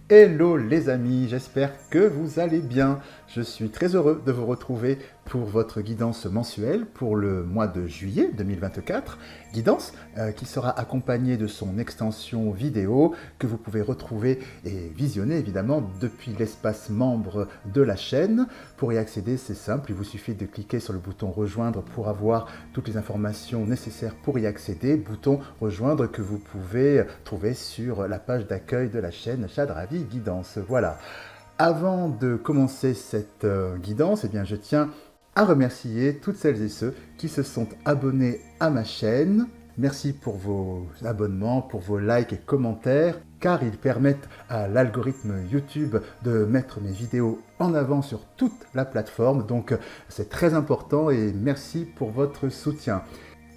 Hello les amis, j'espère que vous allez bien. Je suis très heureux de vous retrouver pour votre guidance mensuelle pour le mois de juillet 2024. Guidance qui sera accompagnée de son extension vidéo que vous pouvez retrouver et visionner évidemment depuis l'espace membre de la chaîne. Pour y accéder, c'est simple, il vous suffit de cliquer sur le bouton rejoindre pour avoir toutes les informations nécessaires pour y accéder. Bouton rejoindre que vous pouvez trouver sur la page d'accueil de la chaîne Chadravi Guidance. Voilà. Avant de commencer cette guidance, eh bien, je tiens à remercier toutes celles et ceux qui se sont abonnés à ma chaîne. Merci pour vos abonnements, pour vos likes et commentaires, car ils permettent à l'algorithme YouTube de mettre mes vidéos en avant sur toute la plateforme. Donc c'est très important et merci pour votre soutien.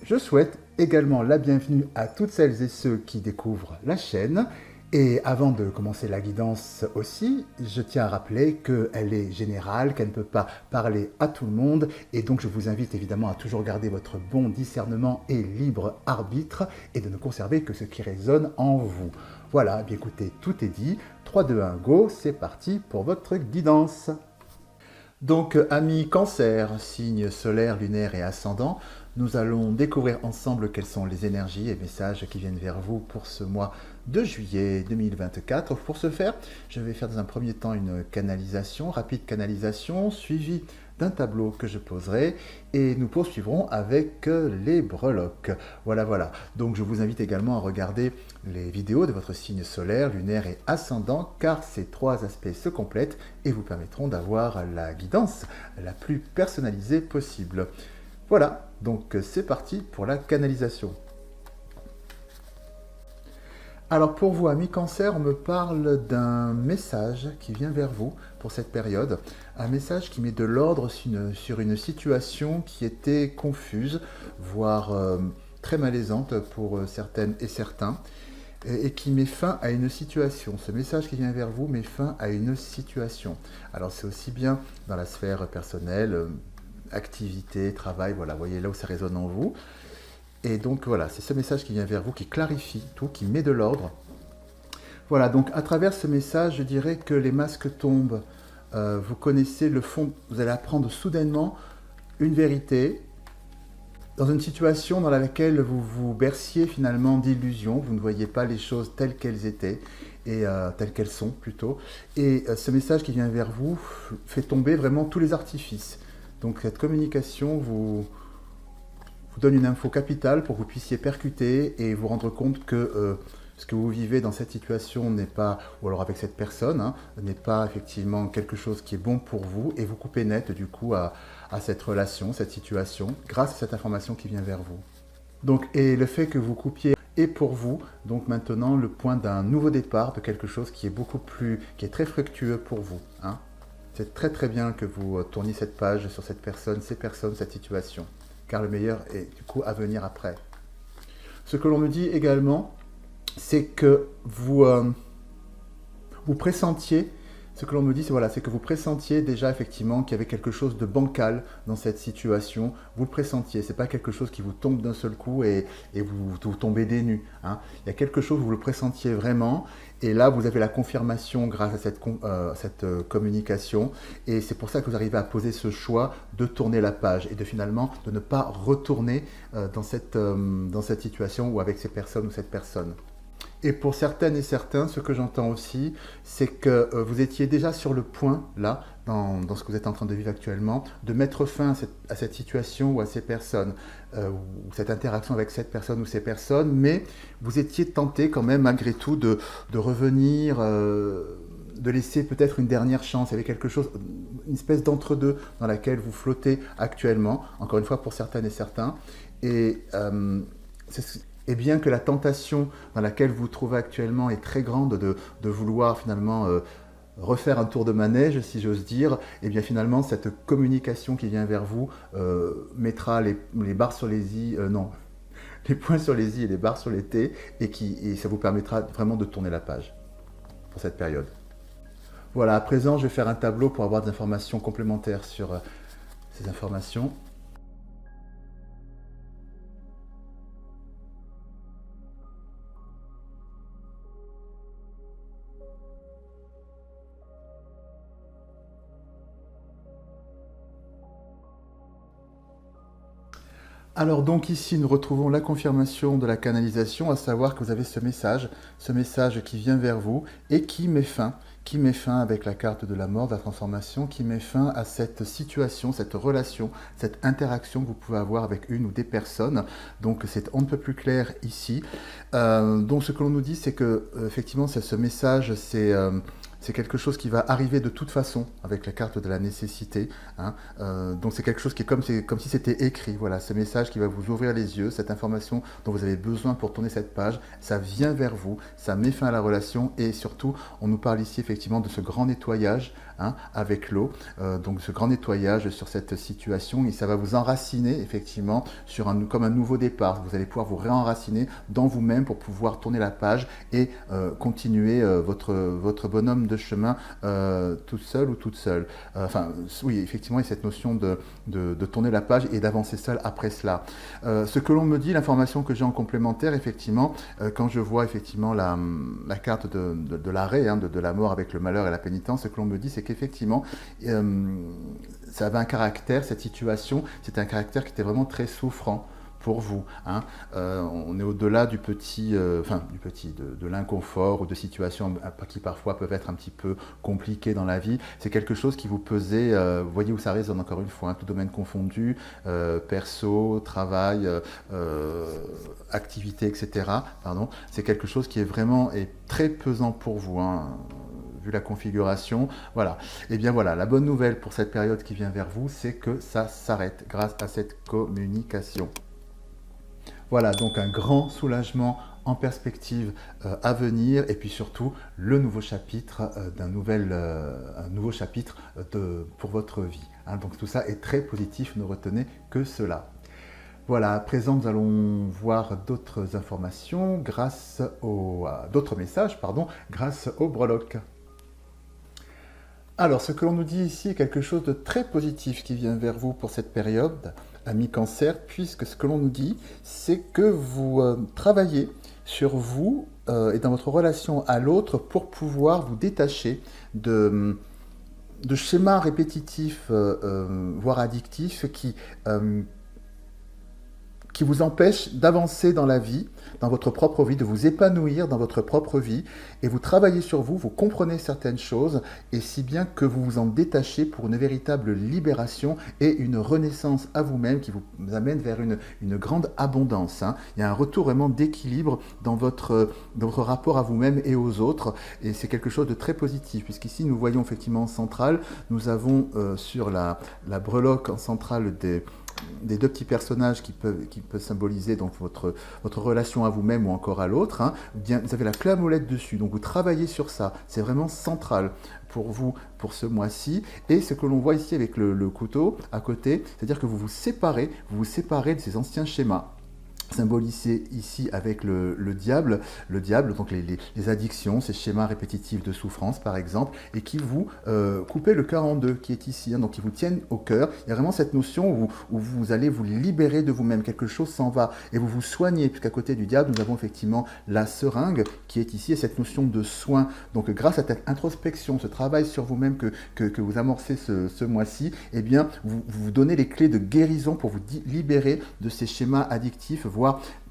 Je souhaite également la bienvenue à toutes celles et ceux qui découvrent la chaîne. Et avant de commencer la guidance aussi, je tiens à rappeler qu'elle est générale, qu'elle ne peut pas parler à tout le monde, et donc je vous invite évidemment à toujours garder votre bon discernement et libre arbitre, et de ne conserver que ce qui résonne en vous. Voilà, bien écoutez, tout est dit. 3, 2, 1, go, c'est parti pour votre guidance. Donc, amis Cancer, signe solaire, lunaire et ascendant, nous allons découvrir ensemble quelles sont les énergies et messages qui viennent vers vous pour ce mois de juillet 2024. Pour ce faire, je vais faire dans un premier temps une canalisation, rapide canalisation, suivie d'un tableau que je poserai et nous poursuivrons avec les breloques. Voilà, voilà. Donc je vous invite également à regarder les vidéos de votre signe solaire, lunaire et ascendant car ces trois aspects se complètent et vous permettront d'avoir la guidance la plus personnalisée possible. Voilà, donc c'est parti pour la canalisation. Alors pour vous, amis Cancer, on me parle d'un message qui vient vers vous pour cette période. Un message qui met de l'ordre sur une situation qui était confuse, voire très malaisante pour certaines et certains, et qui met fin à une situation. Ce message qui vient vers vous met fin à une situation. Alors c'est aussi bien dans la sphère personnelle, activité, travail, voilà, voyez là où ça résonne en vous. Et donc voilà, c'est ce message qui vient vers vous, qui clarifie tout, qui met de l'ordre. Voilà, donc à travers ce message, je dirais que les masques tombent. Vous connaissez le fond, vous allez apprendre soudainement une vérité dans une situation dans laquelle vous vous berciez finalement d'illusions, vous ne voyez pas les choses telles qu'elles étaient, et telles qu'elles sont plutôt. Et ce message qui vient vers vous fait tomber vraiment tous les artifices. Donc cette communication vous donne une info capitale pour que vous puissiez percuter et vous rendre compte que ce que vous vivez dans cette situation n'est pas, ou alors avec cette personne, hein, n'est pas effectivement quelque chose qui est bon pour vous et vous coupez net du coup à cette relation, cette situation, grâce à cette information qui vient vers vous. Donc, et le fait que vous coupiez est pour vous, donc maintenant le point d'un nouveau départ, de quelque chose qui est beaucoup plus, qui est très fructueux pour vous. Hein. C'est très très bien que vous tourniez cette page sur cette personne, ces personnes, cette situation, car le meilleur est du coup à venir après. Ce que l'on me dit également, c'est que vous pressentiez, ce que l'on me dit, c'est voilà, c'est que vous pressentiez déjà effectivement qu'il y avait quelque chose de bancal dans cette situation. Vous le pressentiez, c'est pas quelque chose qui vous tombe d'un seul coup et vous tombez des nues. Hein. Il y a quelque chose, vous le pressentiez vraiment, et là vous avez la confirmation grâce à cette communication, et c'est pour ça que vous arrivez à poser ce choix de tourner la page et de finalement de ne pas retourner dans cette situation ou avec ces personnes ou cette personne. Et pour certaines et certains, ce que j'entends aussi, c'est que vous étiez déjà sur le point, là, dans ce que vous êtes en train de vivre actuellement, de mettre fin à cette situation ou à ces personnes, ou cette interaction avec cette personne ou ces personnes, mais vous étiez tenté quand même, malgré tout, de revenir, de laisser peut-être une dernière chance. Il y avait quelque chose, une espèce d'entre-deux dans laquelle vous flottez actuellement, encore une fois pour certaines et certains. Et et bien que la tentation dans laquelle vous vous trouvez actuellement est très grande de vouloir finalement refaire un tour de manège, si j'ose dire, et bien finalement cette communication qui vient vers vous mettra les barres sur les i, non, les points sur les i et les barres sur les t, et ça vous permettra vraiment de tourner la page pour cette période. Voilà, à présent je vais faire un tableau pour avoir des informations complémentaires sur ces informations. Alors donc ici, nous retrouvons la confirmation de la canalisation, à savoir que vous avez ce message qui vient vers vous et qui met fin avec la carte de la mort, de la transformation, qui met fin à cette situation, cette relation, cette interaction que vous pouvez avoir avec une ou des personnes. Donc c'est on ne peut plus clair ici. Donc ce que l'on nous dit, c'est que effectivement, ce message, c'est quelque chose qui va arriver de toute façon avec la carte de la nécessité. Hein. Donc c'est quelque chose qui est comme si c'était écrit. Voilà, ce message qui va vous ouvrir les yeux, cette information dont vous avez besoin pour tourner cette page, ça vient vers vous, ça met fin à la relation et surtout, on nous parle ici effectivement de ce grand nettoyage avec l'eau. Donc ce grand nettoyage sur cette situation et ça va vous enraciner effectivement comme un nouveau départ. Vous allez pouvoir vous réenraciner dans vous-même pour pouvoir tourner la page et continuer votre bonhomme de chemin tout seul ou toute seule. Enfin, oui, effectivement, il y a cette notion de tourner la page et d'avancer seul après cela. Ce que l'on me dit, l'information que j'ai en complémentaire, effectivement, quand je vois effectivement la carte de l'arrêt, de la mort avec le malheur et la pénitence, ce que l'on me dit, c'est qu'effectivement, ça avait un caractère, cette situation, c'était un caractère qui était vraiment très souffrant pour vous. On est au-delà du petit, de l'inconfort ou de situations qui parfois peuvent être un petit peu compliquées dans la vie. C'est quelque chose qui vous pesait, vous voyez où ça résonne encore une fois, tout domaine confondu, perso, travail, activité, etc. C'est quelque chose qui est très pesant pour vous. Vu la configuration, voilà. Et bien voilà, la bonne nouvelle pour cette période qui vient vers vous, c'est que ça s'arrête grâce à cette communication. Voilà, donc un grand soulagement en perspective à venir et puis surtout le nouveau chapitre un nouveau chapitre pour votre vie. Donc tout ça est très positif, ne retenez que cela. Voilà, à présent nous allons voir d'autres informations d'autres messages, grâce au breloque. Alors, ce que l'on nous dit ici est quelque chose de très positif qui vient vers vous pour cette période, amis cancer, puisque ce que l'on nous dit, c'est que vous travaillez sur vous et dans votre relation à l'autre pour pouvoir vous détacher de schémas répétitifs, voire addictifs, qui vous empêche d'avancer dans la vie, dans votre propre vie, de vous épanouir dans votre propre vie, et vous travaillez sur vous, vous comprenez certaines choses, et si bien que vous vous en détachez pour une véritable libération et une renaissance à vous-même qui vous amène vers une grande abondance. Il y a un retour vraiment d'équilibre dans votre rapport à vous-même et aux autres, et c'est quelque chose de très positif, puisqu'ici nous voyons effectivement en centrale, nous avons sur la breloque en centrale des deux petits personnages qui peuvent symboliser donc votre relation à vous-même ou encore à l'autre. Bien, vous avez la clé à molette dessus, donc vous travaillez sur ça. C'est vraiment central pour vous pour ce mois-ci. Et ce que l'on voit ici avec le couteau à côté, c'est-à-dire que vous vous séparez de ces anciens schémas. Symbolisé ici avec le diable, donc les addictions, ces schémas répétitifs de souffrance par exemple, et qui vous coupez le cœur en deux, qui est ici, donc qui vous tiennent au cœur. Il y a vraiment cette notion où vous allez vous libérer de vous-même, quelque chose s'en va, et vous vous soignez, puisqu'à côté du diable, nous avons effectivement la seringue qui est ici, et cette notion de soin. Donc grâce à cette introspection, ce travail sur vous-même que vous amorcez ce mois-ci, eh bien, vous donnez les clés de guérison pour vous libérer de ces schémas addictifs, voire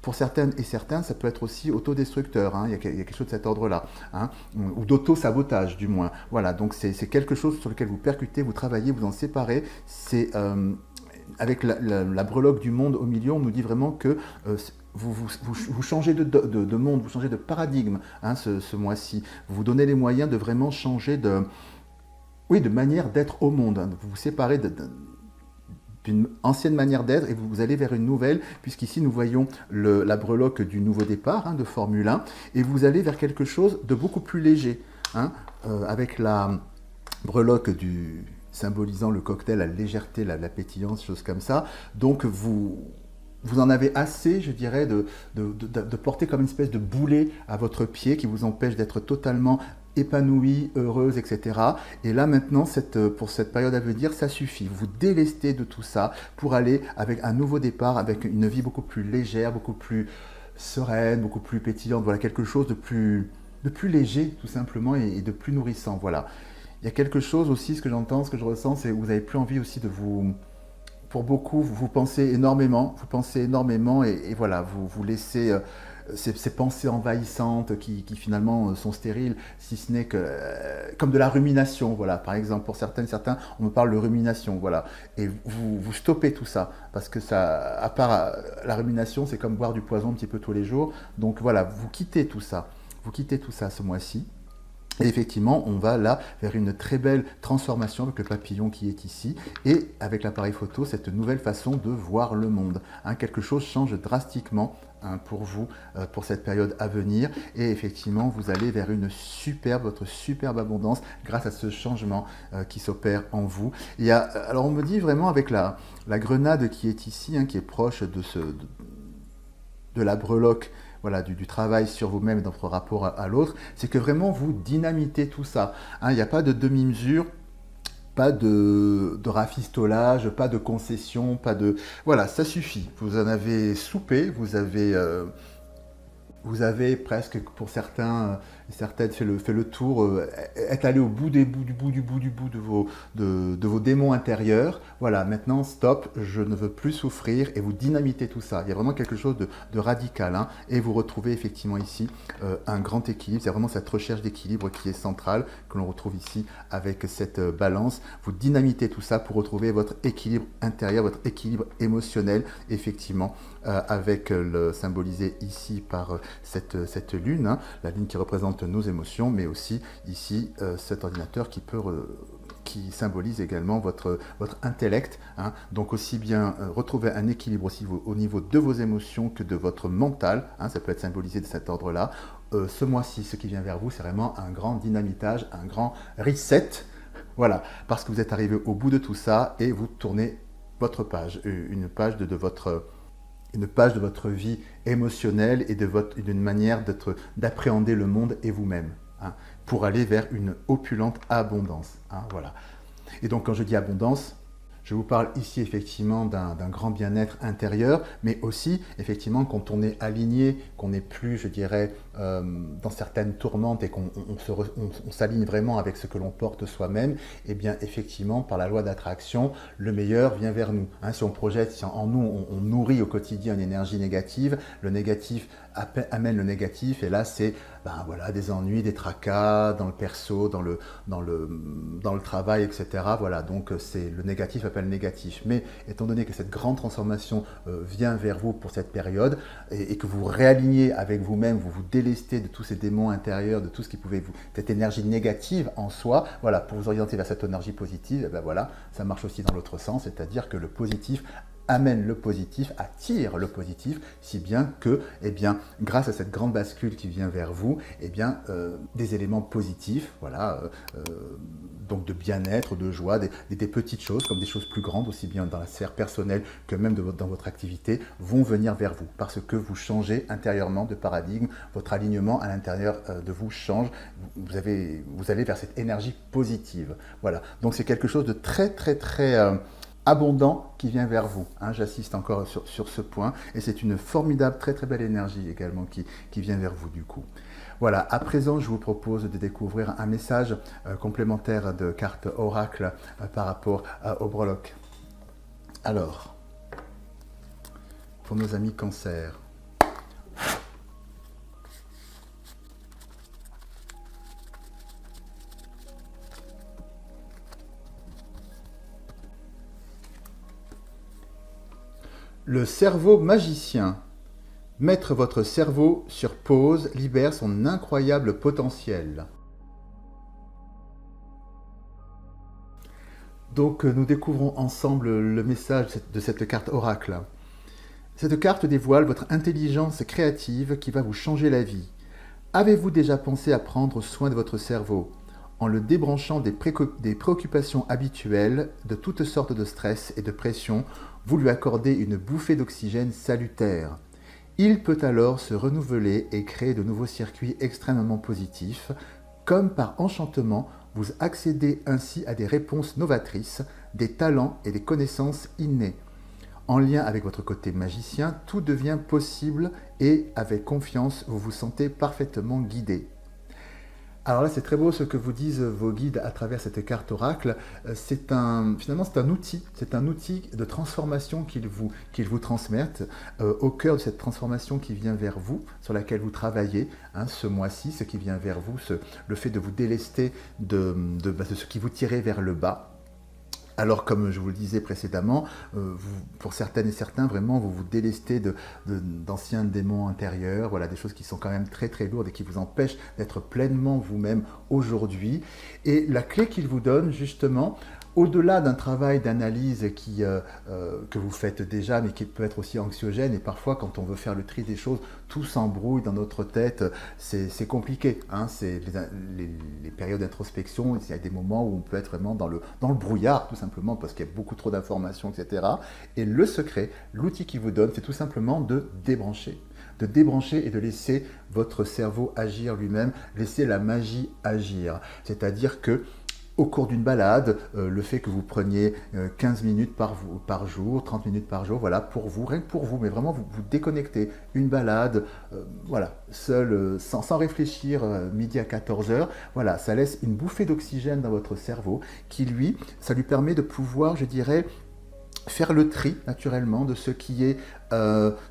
pour certaines et certains, ça peut être aussi autodestructeur, il y a quelque chose de cet ordre-là, ou d'auto-sabotage du moins. Voilà, donc c'est quelque chose sur lequel vous percutez, vous travaillez, vous en séparez. C'est avec la breloque du monde au milieu, on nous dit vraiment que vous changez de monde, vous changez de paradigme ce mois-ci. Vous vous donnez les moyens de vraiment changer de manière d'être au monde. Vous vous séparez d'une ancienne manière d'être et vous allez vers une nouvelle, puisqu'ici nous voyons la breloque du nouveau départ de Formule 1, et vous allez vers quelque chose de beaucoup plus léger, avec la breloque symbolisant le cocktail, la légèreté, la pétillance, choses comme ça. Donc vous en avez assez, je dirais, de porter comme une espèce de boulet à votre pied qui vous empêche d'être totalement épanouie, heureuse, etc. Et là maintenant, pour cette période à venir, ça suffit. Vous vous délestez de tout ça pour aller avec un nouveau départ, avec une vie beaucoup plus légère, beaucoup plus sereine, beaucoup plus pétillante. Voilà, quelque chose de plus léger, tout simplement, et de plus nourrissant. Voilà. Il y a quelque chose aussi, ce que j'entends, ce que je ressens, c'est que vous n'avez plus envie aussi de vous pour beaucoup, vous pensez énormément, et voilà, vous laissez ces pensées envahissantes qui finalement sont stériles, si ce n'est que comme de la rumination, voilà. Par exemple, pour certains, on me parle de rumination, voilà. Et vous stoppez tout ça, parce que ça, à part la rumination, c'est comme boire du poison un petit peu tous les jours. Donc voilà, vous quittez tout ça ce mois-ci. Et effectivement, on va là vers une très belle transformation avec le papillon qui est ici et avec l'appareil photo, cette nouvelle façon de voir le monde. Hein, quelque chose change drastiquement pour vous, pour cette période à venir. Et effectivement, vous allez vers votre superbe abondance grâce à ce changement qui s'opère en vous. Alors on me dit vraiment avec la grenade qui est ici, hein, qui est proche de la breloque, voilà, du travail sur vous-même et dans votre rapport à l'autre, c'est que vraiment vous dynamitez tout ça. Hein, il n'y a pas de demi-mesure, pas de rafistolage, pas de concession, pas de... Voilà, ça suffit. Vous en avez soupé, vous avez presque, pour certaines, fait le tour, est allé au bout du bout de vos démons intérieurs. Voilà, maintenant, stop, je ne veux plus souffrir, et vous dynamitez tout ça. Il y a vraiment quelque chose de radical, hein, et vous retrouvez effectivement ici un grand équilibre. C'est vraiment cette recherche d'équilibre qui est centrale, que l'on retrouve ici avec cette balance. Vous dynamitez tout ça pour retrouver votre équilibre intérieur, votre équilibre émotionnel, effectivement, avec le symbolisé ici par cette lune, hein, la lune qui représente nos émotions, mais aussi ici cet ordinateur qui symbolise également votre intellect. Hein. Donc aussi bien retrouver un équilibre aussi au niveau de vos émotions que de votre mental, hein, ça peut être symbolisé de cet ordre-là. Ce mois-ci, ce qui vient vers vous, c'est vraiment un grand dynamitage, un grand reset, voilà, parce que vous êtes arrivé au bout de tout ça et vous tournez votre page, une page de votre vie émotionnelle et d'une manière d'appréhender le monde et vous-même, hein, pour aller vers une opulente abondance. Hein, voilà. Et donc quand je dis abondance, je vous parle ici effectivement d'un grand bien-être intérieur, mais aussi effectivement quand on est aligné, qu'on n'est plus, je dirais, dans certaines tourmentes et qu'on s'aligne vraiment avec ce que l'on porte soi-même, et bien effectivement par la loi d'attraction, le meilleur vient vers nous. Hein, si on projette, si en nous on nourrit au quotidien une énergie négative, le négatif amène le négatif, et là c'est voilà, des ennuis, des tracas dans le perso, dans le travail, etc. Voilà, donc le négatif appelle le négatif. Mais étant donné que cette grande transformation vient vers vous pour cette période, et que vous réalignez avec vous-même, vous vous délestez de tous ces démons intérieurs, de tout ce qui pouvait cette énergie négative en soi, voilà, pour vous orienter vers cette énergie positive, et ben voilà, ça marche aussi dans l'autre sens, c'est-à-dire que le positif amène le positif, attire le positif, si bien que, grâce à cette grande bascule qui vient vers vous, des éléments positifs, voilà, donc de bien-être, de joie, des petites choses, comme des choses plus grandes, aussi bien dans la sphère personnelle que même dans votre activité, vont venir vers vous, parce que vous changez intérieurement de paradigme, votre alignement à l'intérieur de vous change, vous allez vers cette énergie positive. Voilà, donc c'est quelque chose de très, très, très... abondant qui vient vers vous. Hein, j'insiste encore sur ce point, et c'est une formidable, très très belle énergie également qui vient vers vous du coup. Voilà, à présent je vous propose de découvrir un message complémentaire de carte oracle par rapport au breloque. Alors, pour nos amis Cancer, le cerveau magicien. Mettre votre cerveau sur pause libère son incroyable potentiel. Donc nous découvrons ensemble le message de cette carte oracle. Cette carte dévoile votre intelligence créative qui va vous changer la vie. Avez-vous déjà pensé à prendre soin de votre cerveau en le débranchant des préoccupations habituelles, de toutes sortes de stress et de pression, vous lui accordez une bouffée d'oxygène salutaire. Il peut alors se renouveler et créer de nouveaux circuits extrêmement positifs. Comme par enchantement, vous accédez ainsi à des réponses novatrices, des talents et des connaissances innées. En lien avec votre côté magicien, tout devient possible et avec confiance, vous vous sentez parfaitement guidé. Alors là, c'est très beau ce que vous disent vos guides à travers cette carte oracle. Finalement, c'est un outil de transformation qu'ils vous transmettent au cœur de cette transformation qui vient vers vous, sur laquelle vous travaillez hein, ce mois-ci, ce qui vient vers vous, le fait de vous délester de ce qui vous tirait vers le bas. Alors, comme je vous le disais précédemment, pour certaines et certains, vraiment, vous vous délestez d'anciens démons intérieurs, voilà, des choses qui sont quand même très très lourdes et qui vous empêchent d'être pleinement vous-même aujourd'hui. Et la clé qu'il vous donne, justement, au-delà d'un travail d'analyse que vous faites déjà, mais qui peut être aussi anxiogène, et parfois quand on veut faire le tri des choses, tout s'embrouille dans notre tête, c'est compliqué. Hein, c'est les périodes d'introspection, il y a des moments où on peut être vraiment dans le brouillard, tout simplement, parce qu'il y a beaucoup trop d'informations, etc. Et le secret, l'outil qu'il vous donne, c'est tout simplement de débrancher et de laisser votre cerveau agir lui-même, laisser la magie agir. C'est-à-dire que au cours d'une balade, le fait que vous preniez 15 minutes par jour, 30 minutes par jour, voilà, pour vous, rien que pour vous, mais vraiment vous déconnectez. Une balade, voilà, seul, sans réfléchir, midi à 14 heures, voilà, ça laisse une bouffée d'oxygène dans votre cerveau qui, lui, ça lui permet de pouvoir, je dirais, faire le tri naturellement de ce qui est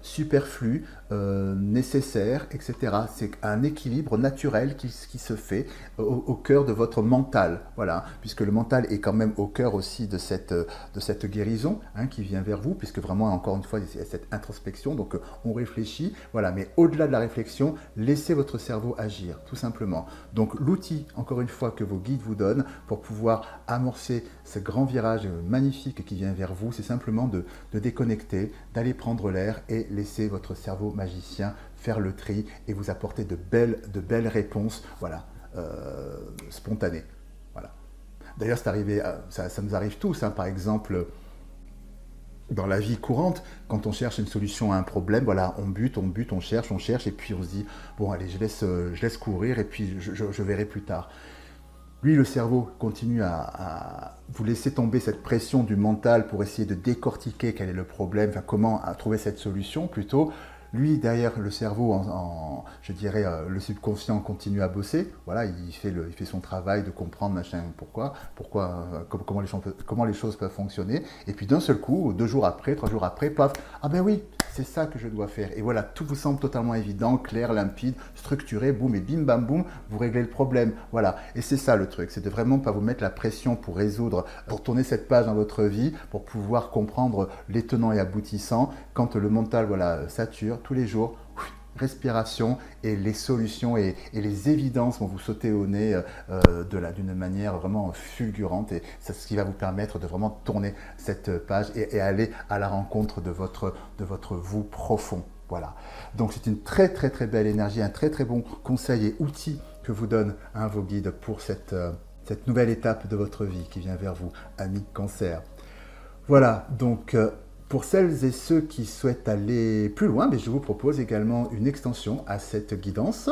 superflu, nécessaire, etc. C'est un équilibre naturel qui se fait au cœur de votre mental, voilà, puisque le mental est quand même au cœur aussi de cette guérison hein, qui vient vers vous, puisque vraiment, encore une fois, il y a cette introspection, donc on réfléchit, voilà, mais au-delà de la réflexion, laissez votre cerveau agir, tout simplement. Donc l'outil, encore une fois, que vos guides vous donnent pour pouvoir amorcer ce grand virage magnifique qui vient vers vous, c'est simplement de déconnecter, d'aller prendre l'air et laisser votre cerveau magicien faire le tri et vous apporter de belles réponses, voilà, spontanées. Voilà. D'ailleurs, ça nous arrive tous, hein, par exemple, dans la vie courante, quand on cherche une solution à un problème, voilà, on bute, on cherche, et puis on se dit, bon, allez, je laisse courir et puis je verrai plus tard. Lui, le cerveau, continue à vous laisser tomber cette pression du mental pour essayer de décortiquer quel est le problème, enfin, comment trouver cette solution plutôt. Lui, derrière le cerveau, je dirais, le subconscient continue à bosser. Voilà, il fait son travail de comprendre machin, comment les choses peuvent fonctionner. Et puis d'un seul coup, 2 jours après, 3 jours après, paf, ah ben oui, c'est ça que je dois faire. Et voilà, tout vous semble totalement évident, clair, limpide, structuré, boum, et bim, bam, boum, vous réglez le problème. Voilà, et c'est ça le truc, c'est de vraiment pas vous mettre la pression pour résoudre, pour tourner cette page dans votre vie, pour pouvoir comprendre les tenants et aboutissants. Quand le mental, voilà, sature, tous les jours, respiration et les solutions et les évidences vont vous sauter au nez d'une manière vraiment fulgurante et c'est ce qui va vous permettre de vraiment tourner cette page et aller à la rencontre de votre vous profond. Voilà. Donc c'est une très très très belle énergie, un très très bon conseil et outil que vous donnent vos guides pour cette nouvelle étape de votre vie qui vient vers vous, amis Cancer. Voilà, donc pour celles et ceux qui souhaitent aller plus loin, je vous propose également une extension à cette guidance.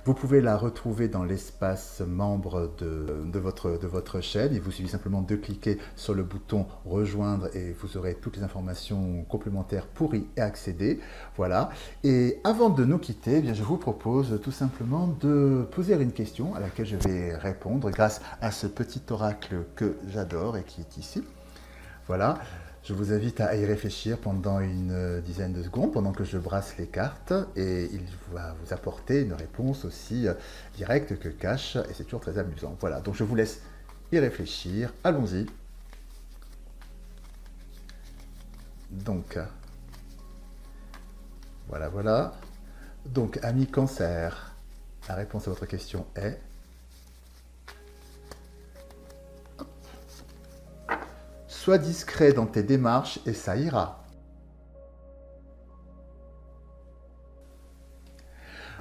Vous pouvez la retrouver dans l'espace membre de votre chaîne. Il vous suffit simplement de cliquer sur le bouton rejoindre et vous aurez toutes les informations complémentaires pour y accéder. Voilà. Et avant de nous quitter, je vous propose tout simplement de poser une question à laquelle je vais répondre grâce à ce petit oracle que j'adore et qui est ici. Voilà. Je vous invite à y réfléchir pendant une dizaine de secondes, pendant que je brasse les cartes, et il va vous apporter une réponse aussi directe que cache, et c'est toujours très amusant. Voilà, donc je vous laisse y réfléchir. Allons-y. Donc, voilà. Donc, ami Cancer, la réponse à votre question est... Sois discret dans tes démarches et ça ira.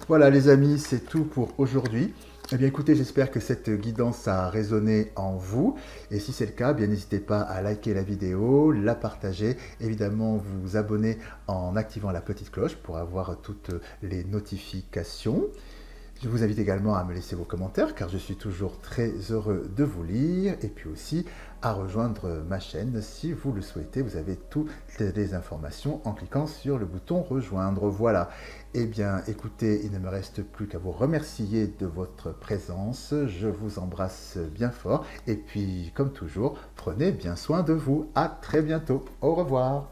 Voilà les amis, c'est tout pour aujourd'hui. Eh bien écoutez, j'espère que cette guidance a résonné en vous. Et si c'est le cas, bien n'hésitez pas à liker la vidéo, la partager, évidemment vous abonner en activant la petite cloche pour avoir toutes les notifications. Je vous invite également à me laisser vos commentaires car je suis toujours très heureux de vous lire et puis aussi à rejoindre ma chaîne si vous le souhaitez. Vous avez toutes les informations en cliquant sur le bouton rejoindre. Voilà. Eh bien, écoutez, il ne me reste plus qu'à vous remercier de votre présence. Je vous embrasse bien fort et puis, comme toujours, prenez bien soin de vous. À très bientôt. Au revoir.